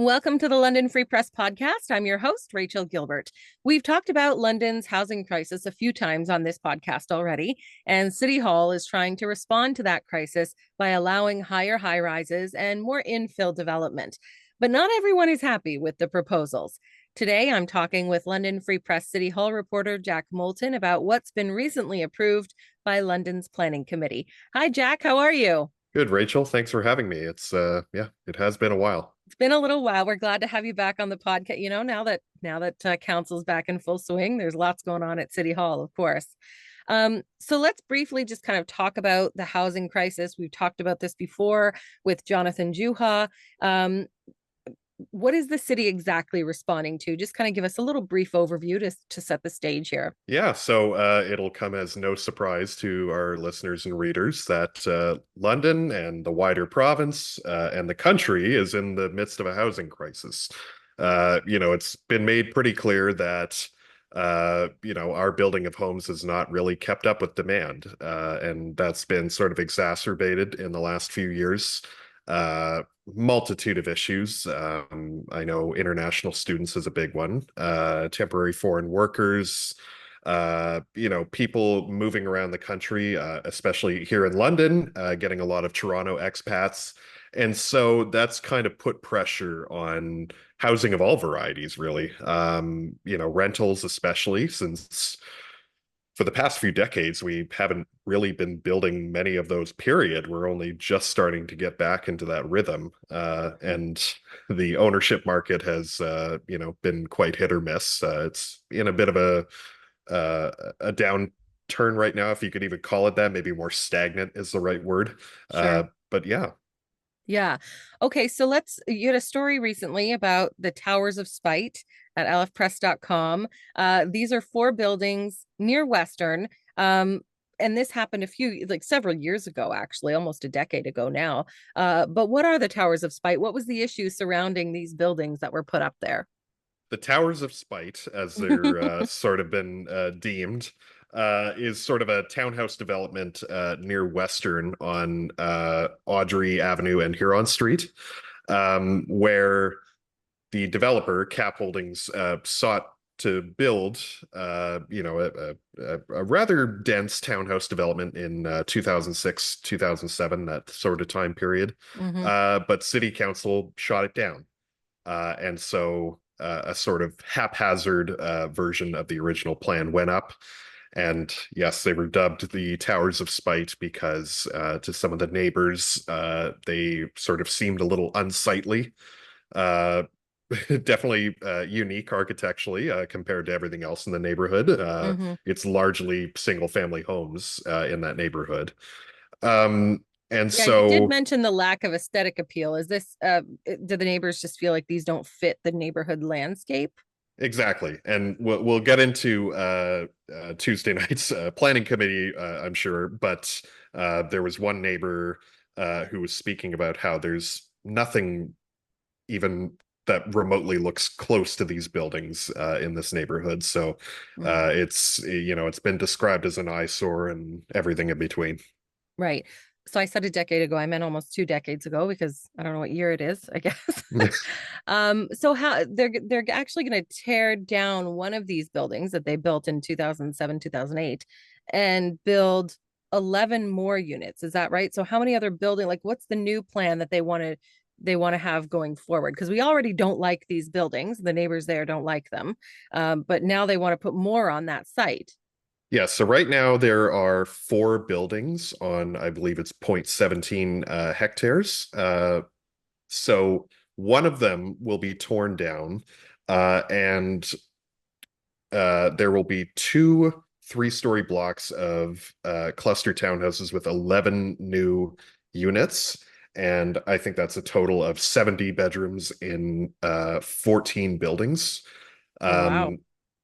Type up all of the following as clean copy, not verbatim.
Welcome to the London Free Press Podcast. I'm your host, Rachel Gilbert. We've talked about London's housing crisis a few times on this podcast already, and City Hall is trying to respond to that crisis by allowing higher high rises and more infill development. But not everyone is happy with the proposals. Today, I'm talking with London Free Press City Hall reporter Jack Moulton about what's been recently approved by London's Planning Committee. Hi, Jack. How are you? Good, Rachel. Thanks for having me. It has been a while. It's been a little while. We're glad to have you back on the podcast. Now that council's back in full swing, there's lots going on at City Hall, of course. So let's briefly just kind of talk about the housing crisis. We've talked about this before with Jonathan Juha. What is the city exactly responding to? Just kind of give us a little brief overview to set the stage here. It'll come as no surprise to our listeners and readers that London and the wider province and the country is in the midst of a housing crisis. It's been made pretty clear that our building of homes has not really kept up with demand, and that's been sort of exacerbated in the last few years. Multitude of issues. I know international students is a big one. Temporary foreign workers, people moving around the country, especially here in London, getting a lot of Toronto expats. And so that's kind of put pressure on housing of all varieties, really. Rentals, especially since for the past few decades, we haven't really been building many of those, period. We're only just starting to get back into that rhythm. And the ownership market has, been quite hit or miss. It's in a bit of a downturn right now, if you could even call it that. Maybe more stagnant is the right word. Sure. But yeah. Yeah. Okay. So you had a story recently about the Towers of Spite at lfpress.com. These are 4 buildings near Western. And this happened several years ago, actually, almost a decade ago now. But what are the Towers of Spite? What was the issue surrounding these buildings that were put up there? The Towers of Spite, as they're sort of been deemed, is sort of a townhouse development near Western on Audrey Avenue and Huron Street, where the developer, Cap Holdings, sought to build, a rather dense townhouse development in 2006, 2007, that sort of time period. Mm-hmm. But City Council shot it down. And so a sort of haphazard version of the original plan went up. And yes, they were dubbed the Towers of Spite because to some of the neighbors, they sort of seemed a little unsightly. Uh, Definitely unique architecturally compared to everything else in the neighborhood. Mm-hmm. It's largely single-family homes in that neighborhood. And Yeah, you did so mention the lack of aesthetic appeal. Do the neighbors just feel like these don't fit the neighborhood landscape? Exactly. And we'll get into Tuesday night's planning committee, I'm sure. But there was one neighbor who was speaking about how there's nothing even that remotely looks close to these buildings in this neighborhood. So Mm. it's been described as an eyesore and everything in between. Right. So I said a decade ago, I meant almost 2 decades ago because I don't know what year it is, I guess. So how they're actually going to tear down one of these buildings that they built in 2007, 2008 and build 11 more units. Is that right? So how many other what's the new plan that they want to have going forward? Because we already don't like these buildings. The neighbors there don't like them. But now they want to put more on that site. Yeah, so right now there are 4 buildings on, I believe it's 0.17 hectares. So one of them will be torn down, and there will be 2 3-story blocks of cluster townhouses with 11 new units. And I think that's a total of 70 bedrooms in 14 buildings. Oh, wow. Um,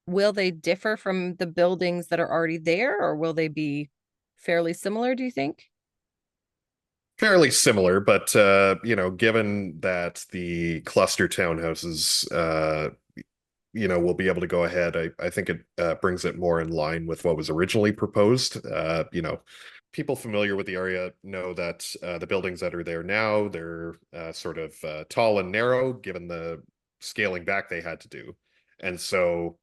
Will they differ from the buildings that are already there, or will they be fairly similar, do you think? Fairly similar, but given that the cluster townhouses, will be able to go ahead, I think it brings it more in line with what was originally proposed. people familiar with the area know that the buildings that are there now, they're sort of tall and narrow, given the scaling back they had to do. And so,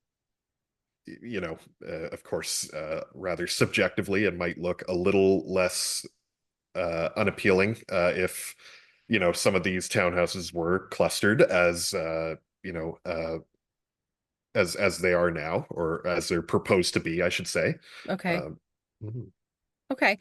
of course, rather subjectively, it might look a little less unappealing if, some of these townhouses were clustered as, as they are now, or as they're proposed to be, I should say. Okay. Um, mhm. Okay.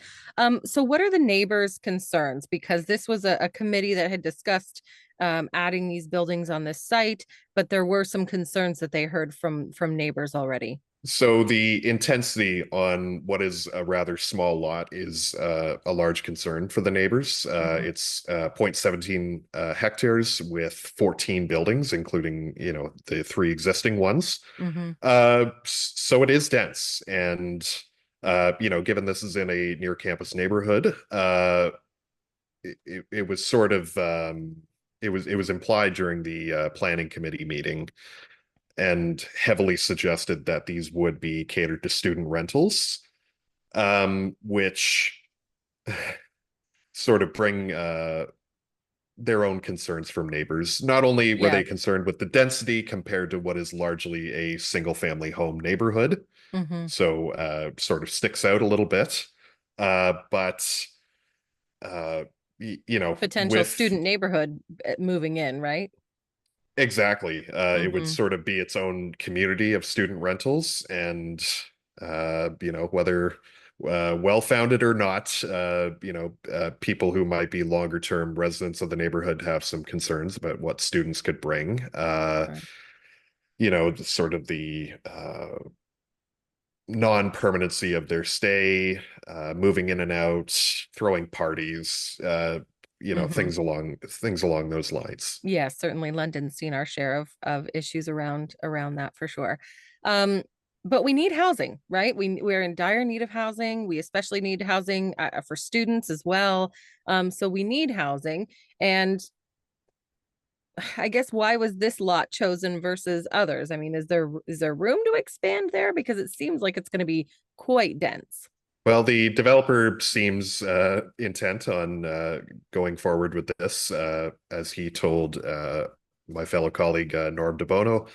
So what are the neighbors' concerns? Because this was a committee that had discussed adding these buildings on this site, but there were some concerns that they heard from neighbors already. So the intensity on what is a rather small lot is a large concern for the neighbors. Hmm. It's 0.17 hectares with 14 buildings, including, the three existing ones. Hmm. So it is dense. And, given this is in a near campus neighborhood, it was sort of, it was implied during the planning committee meeting and heavily suggested that these would be catered to student rentals, which sort of bring their own concerns from neighbors. Not only were Yeah. they concerned with the density compared to what is largely a single family home neighborhood, Hmm. so sort of sticks out a little bit, but uh, Potential with student neighborhood moving in, right? exactly. It would Hmm. sort of be its own community of student rentals, and whether well-founded or not, people who might be longer-term residents of the neighborhood have some concerns about what students could bring. Right. Sort of the non-permanency of their stay, moving in and out, throwing parties, Hmm. things along those lines. Yeah, certainly London's seen our share of issues around that for sure. Um, but we need housing, right? We're in dire need of housing. We especially need housing for students as well. So we need housing. And I guess why was this lot chosen versus others? I mean, is there room to expand there? Because it seems like it's going to be quite dense. Well, the developer seems intent on going forward with this, as he told my fellow colleague Norm DeBono.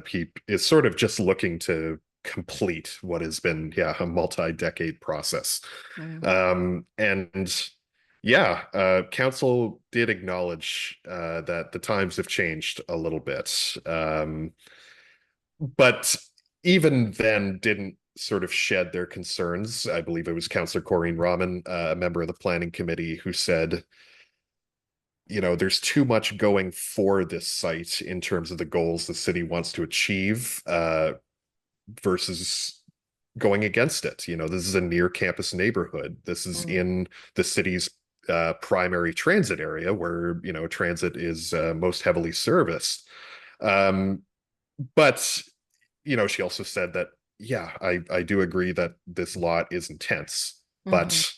He is sort of just looking to complete what has been, yeah, a multi-decade process. Mm. And yeah, council did acknowledge that the times have changed a little bit. But even then didn't sort of shed their concerns. I believe it was Councillor Corrine Rahman, a member of the planning committee, who said, there's too much going for this site in terms of the goals the city wants to achieve, versus going against it. This is a near campus neighborhood. This is Mm. in the city's primary transit area where, transit is most heavily serviced. Um, but she also said that, yeah, I do agree that this lot is intense, Hmm. but,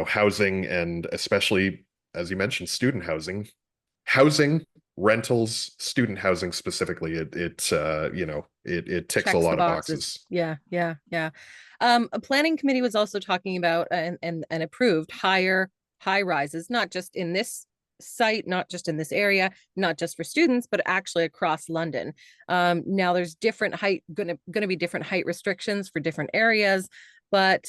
housing, and especially, as you mentioned, student housing, rentals, student housing specifically, it ticks a Checks the lot of boxes. boxes. Yeah, yeah, yeah. A planning committee was also talking about and approved high rises, not just in this site, not just in this area, not just for students, but actually across London. Now there's different height, gonna be different height restrictions for different areas, but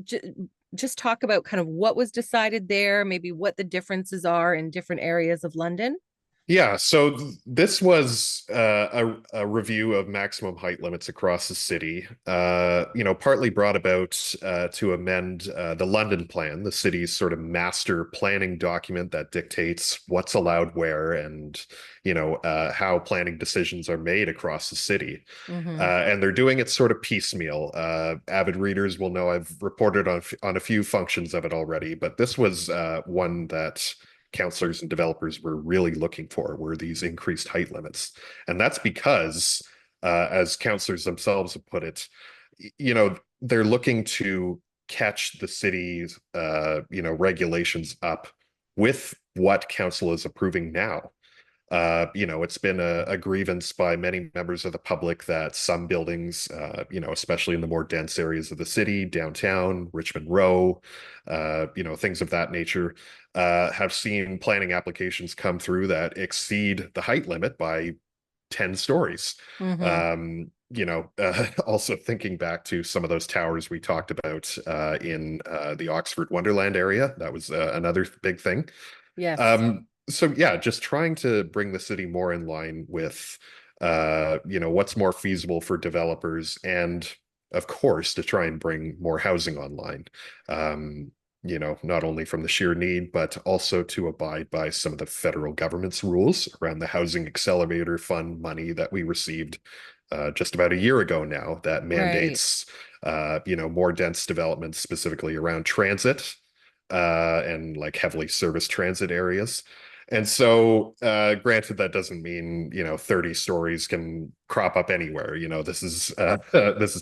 j- just talk about kind of what was decided there, maybe what the differences are in different areas of London. Yeah, so this was a review of maximum height limits across the city, partly brought about to amend the London Plan, the city's sort of master planning document that dictates what's allowed where, and, how planning decisions are made across the city. Hmm. And they're doing it sort of piecemeal. Avid readers will know I've reported on a few functions of it already, but this was one that counselors and developers were really looking for, were these increased height limits. And that's because, as counselors themselves have put it, they're looking to catch the city's, regulations up with what council is approving now. It's been a grievance by many members of the public that some buildings, especially in the more dense areas of the city, downtown, Richmond Row, things of that nature, have seen planning applications come through that exceed the height limit by 10 stories. Mm-hmm. Also thinking back to some of those towers we talked about in the Oxford Wonderland area, that was another big thing. Yes. So yeah, just trying to bring the city more in line with, what's more feasible for developers, and of course, to try and bring more housing online. Not only from the sheer need, but also to abide by some of the federal government's rules around the Housing Accelerator Fund money that we received just about a year ago now, that Right. mandates, more dense development specifically around transit and like heavily serviced transit areas. And so, granted, that doesn't mean, 30 stories can crop up anywhere. This is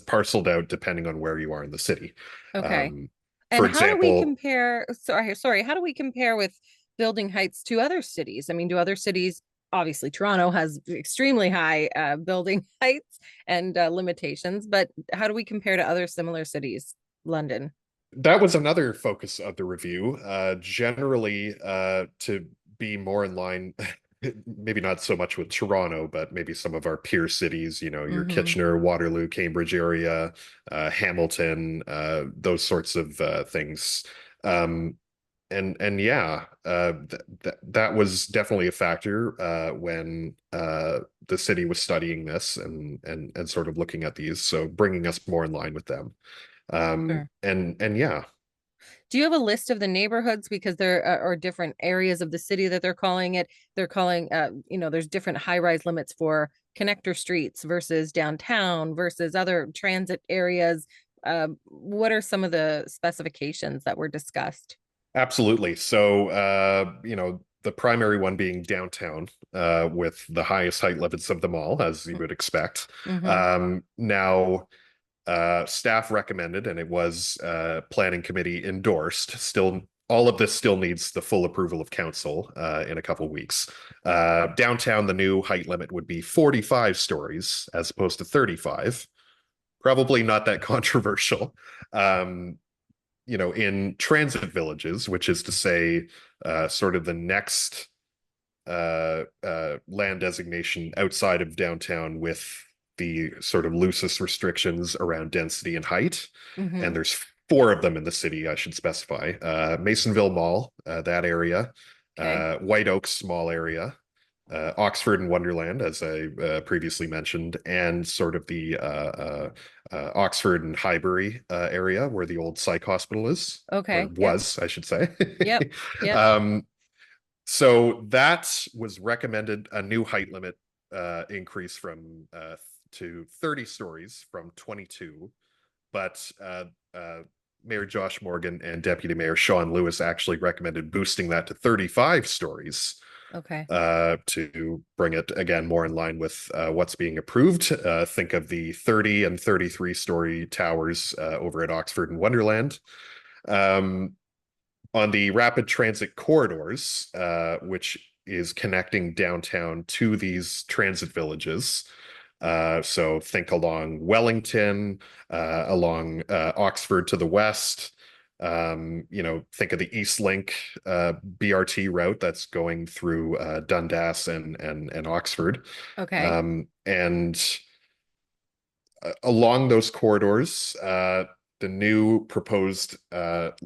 parceled out depending on where you are in the city. Okay. Um, And for how do we example, compare? Sorry, how do we compare with building heights to other cities? I mean, do other cities, obviously Toronto has extremely high building heights and limitations, but how do we compare to other similar cities? London. that was another focus of the review. Generally, to be more in line, maybe not so much with Toronto, but maybe some of our peer cities, your Mm-hmm. Kitchener, Waterloo, Cambridge area, Hamilton, those sorts of things. Um, and yeah, that was definitely a factor when the city was studying this and sort of looking at these, so bringing us more in line with them. Sure. And yeah, Do you have a list of the neighborhoods because there are different areas of the city that they're calling it? They're calling, there's different high-rise limits for connector streets versus downtown versus other transit areas. What are some of the specifications that were discussed? absolutely. So, the primary one being downtown, with the highest height limits of them all, as you would expect. Mm-hmm. Now, staff recommended, and it was planning committee endorsed. Still, all of this still needs the full approval of council in a couple weeks. Downtown, the new height limit would be 45 stories as opposed to 35. Probably not that controversial. Um, in transit villages, which is to say, sort of the next land designation outside of downtown with the sort of loosest restrictions around density and height. Mm-hmm. And there's four of them in the city, I should specify. Masonville Mall, that area, Okay. White Oaks Small area, Oxford and Wonderland, as I previously mentioned, and sort of the Oxford and Highbury area where the old psych hospital is, or Okay. Yep. was, I should say. Yep. Yep. um, so that was recommended a new height limit increase from to 30 stories from 22, but Mayor Josh Morgan and Deputy Mayor Sean Lewis actually recommended boosting that to 35 stories Okay. to bring it again more in line with what's being approved. Think of the 30 and 33-story towers over at Oxford and Wonderland. Um, on the rapid transit corridors, which is connecting downtown to these transit villages. So think along Wellington, along Oxford to the west. Think of the East Link BRT route that's going through Dundas and Oxford. Okay. And along those corridors, the new proposed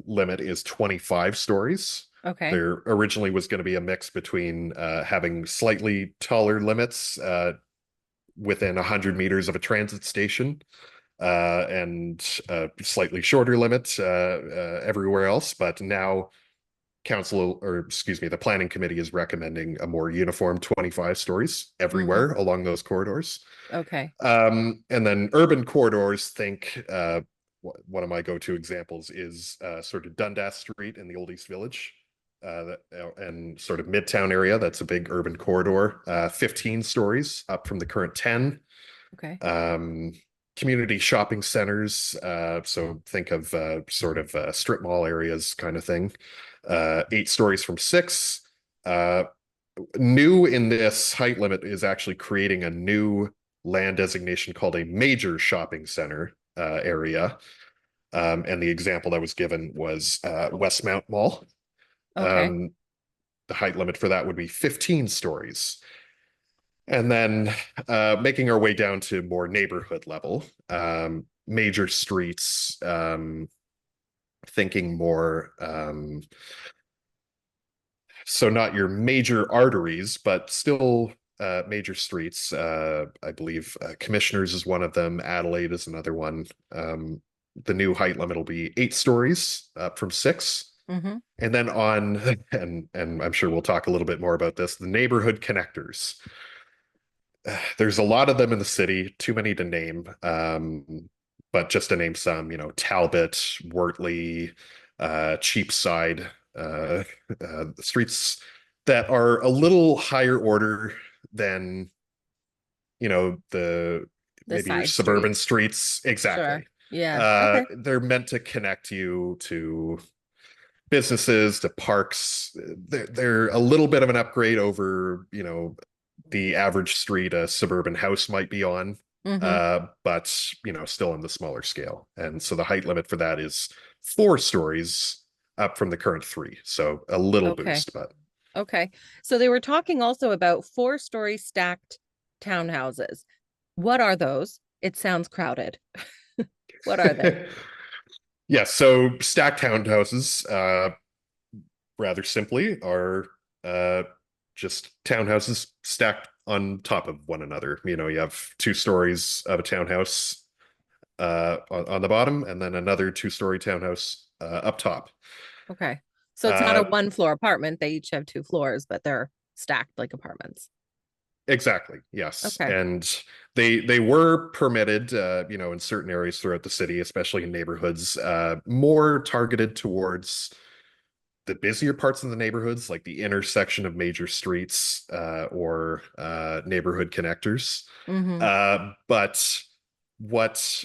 limit is 25 stories. Okay. There originally was going to be a mix between having slightly taller limits within 100 meters of a transit station and slightly shorter limits everywhere else. But now the planning committee is recommending a more uniform 25 stories Mm-hmm. everywhere along those corridors. Okay. And then urban corridors, think one of my go-to examples is sort of Dundas Street in the Old East Village, and sort of Midtown area. That's a big urban corridor, 15 stories up from the current 10. Okay. Um, Community shopping centers, so think of sort of strip mall areas kind of thing, 8 stories from 6. new in this height limit is actually creating a new land designation called a major shopping center area. And the example that was given was Westmount Mall. Okay. Um, the height limit for that would be 15 stories. And then making our way down to more neighborhood level, major streets, thinking more, so not your major arteries, but still major streets. I believe Commissioners is one of them. Adelaide is another one. The new height limit will be 8 stories up from 6. Mm-hmm. And then on, and I'm sure we'll talk a little bit more about this, the neighborhood connectors. There's a lot of them in the city, too many to name. But just to name some, Talbot, Wortley, Cheapside, streets that are a little higher order than, the The maybe your side suburban streets. streets. Sure. Exactly. Yeah. Okay. They're meant to connect you to businesses, to parks. They're a little bit of an upgrade over, the average street a suburban house might be on, Mm-hmm. but still on the smaller scale. And so the height limit for that is 4 stories up from the current 3. So a little Okay. boost, but Okay. So they were talking also about 4-story stacked townhouses. What are those? It sounds crowded. What are they? yeah. So stacked townhouses, rather simply, are uh, just townhouses stacked on top of one another. You have 2 stories of a townhouse on the bottom, and then another 2-story townhouse up top. Okay. So it's not a Uh, one floor apartment. They each have 2 floors, but they're stacked like apartments. exactly, yes, Okay. and they were permitted, in certain areas throughout the city, especially in neighborhoods, more targeted towards the busier parts of the neighborhoods, like the intersection of major streets or neighborhood connectors. Mm-hmm. But what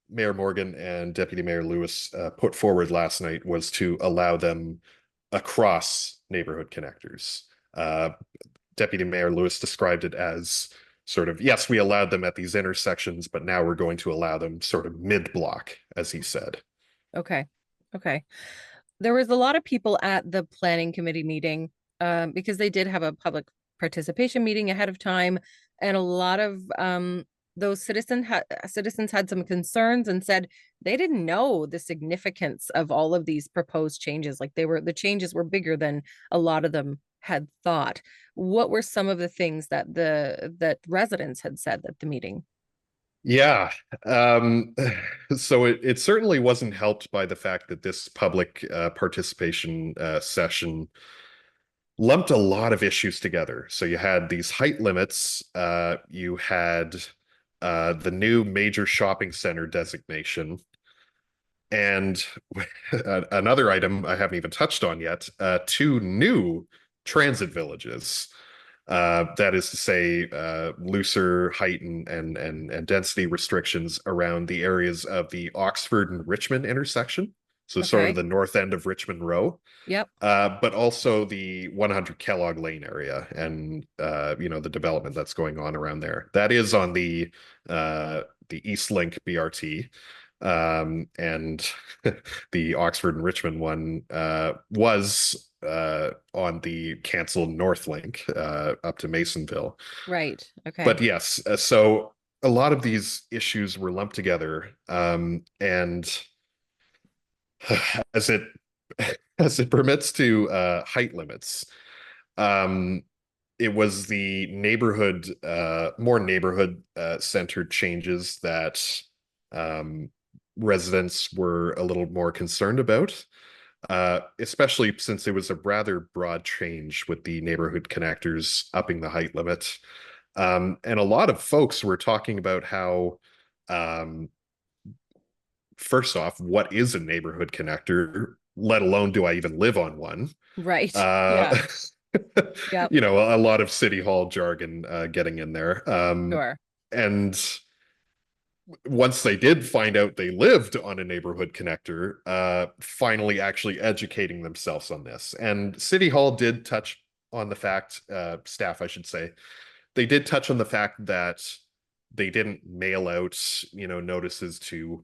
Mayor Morgan and Deputy Mayor Lewis put forward last night was to allow them across neighborhood connectors. Uh, Deputy Mayor Lewis described it as sort of, yes, we allowed them at these intersections, but now we're going to allow them sort of mid-block, as he said. Okay. Okay. There was a lot of people at the planning committee meeting because they did have a public participation meeting ahead of time, and a lot of those citizens had some concerns and said they didn't know the significance of all of these proposed changes. Like the changes were bigger than a lot of them had thought. What were some of the things that residents had said at the meeting? Yeah. Um, so it certainly wasn't helped by the fact that this public participation session lumped a lot of issues together. So you had these height limits, you had the new major shopping center designation, and another item I haven't even touched on yet, 2 new transit villages. That is to say, looser height and density restrictions around the areas of the Oxford and Richmond intersection. So sort of Okay. the north end of Richmond Row, Yep. but also the 100 Kellogg Lane area and the development that's going on around there. That is on the East Link BRT. And the Oxford and Richmond one was on the canceled North Link up to Masonville. Right. Okay. But yes, so a lot of these issues were lumped together, and as it as it permits to height limits, um, it was the more neighborhood centered changes that um, residents were a little more concerned about, especially since it was a rather broad change with the neighborhood connectors upping the height limit. And a lot of folks were talking about how, um, first off, what is a neighborhood connector, let alone do I even live on one? Right. Yeah. Uh, Yep. a lot of city hall jargon getting in there. Sure. And once they did find out they lived on a neighborhood connector, finally actually educating themselves on this. And City Hall did touch on the fact, staff, I should say, they did touch on the fact that they didn't mail out, notices to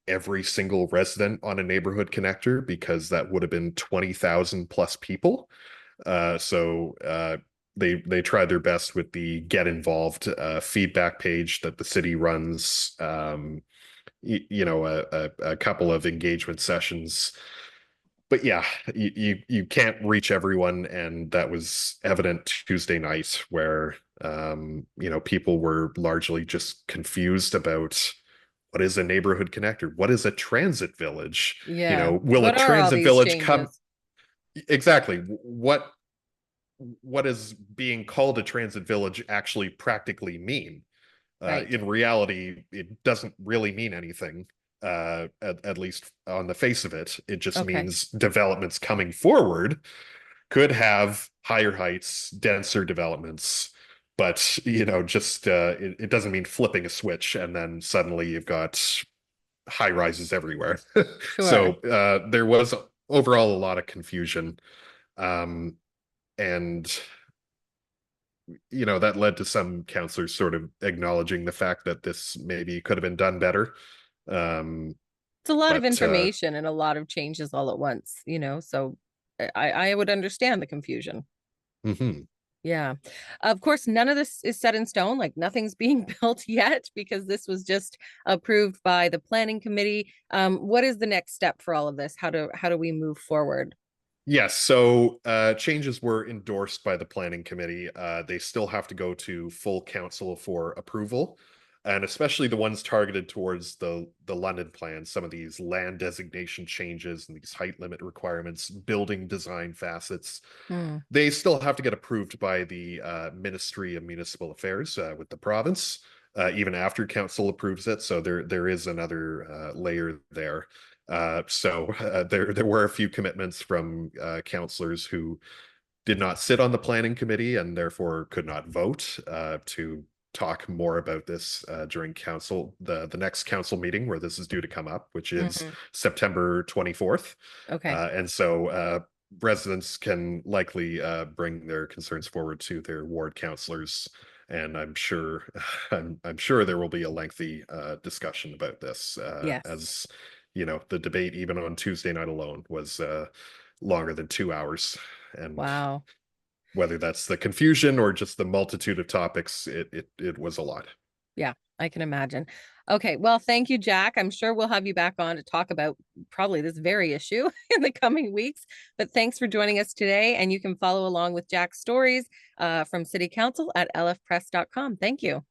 every single resident on a neighborhood connector because that would have been 20,000 plus people. So they tried their best with the get involved feedback page that the city runs. A couple of engagement sessions. But yeah, you can't reach everyone, and that was evident Tuesday night, where people were largely just confused about what is a neighborhood connector, what is a transit village, Yeah. will a What are all transit these village come changes? exactly what is being called a transit village actually practically mean? Right. In reality, it doesn't really mean anything, at least on the face of it. It just Okay. means developments coming forward could have higher heights, denser developments, but just it doesn't mean flipping a switch and then suddenly you've got high rises everywhere. So Sure. there was overall a lot of confusion, um, and that led to some counselors sort of acknowledging the fact that this maybe could have been done better. Um, It's a lot of but information and a lot of changes all at once, so I would understand the confusion. mhm. Yeah. Of course, none of this is set in stone, like nothing's being built yet because this was just approved by the planning committee. What is the next step for all of this? How do we move forward? Yes, so changes were endorsed by the planning committee. They still have to go to full council for approval, and especially the ones targeted towards the London plan, some of these land designation changes and these height limit requirements, building design facets. Hmm. They still have to get approved by the Ministry of Municipal Affairs with the province, even after council approves it. So there is another layer there. There were a few commitments from councillors who did not sit on the planning committee and therefore could not vote to talk more about this during the next council meeting where this is due to come up, which is Hmm. September 24th. Okay. And so residents can likely bring their concerns forward to their ward councillors. And I'm sure I'm sure there will be a lengthy discussion about this, Yes. as the debate even on Tuesday night alone was longer than 2 hours. And Wow. whether that's the confusion or just the multitude of topics, it was a lot. Yeah, I can imagine. Okay, well, thank you, Jack. I'm sure we'll have you back on to talk about probably this very issue in the coming weeks. But thanks for joining us today. And you can follow along with Jack's stories from City Council at lfpress.com. Thank you.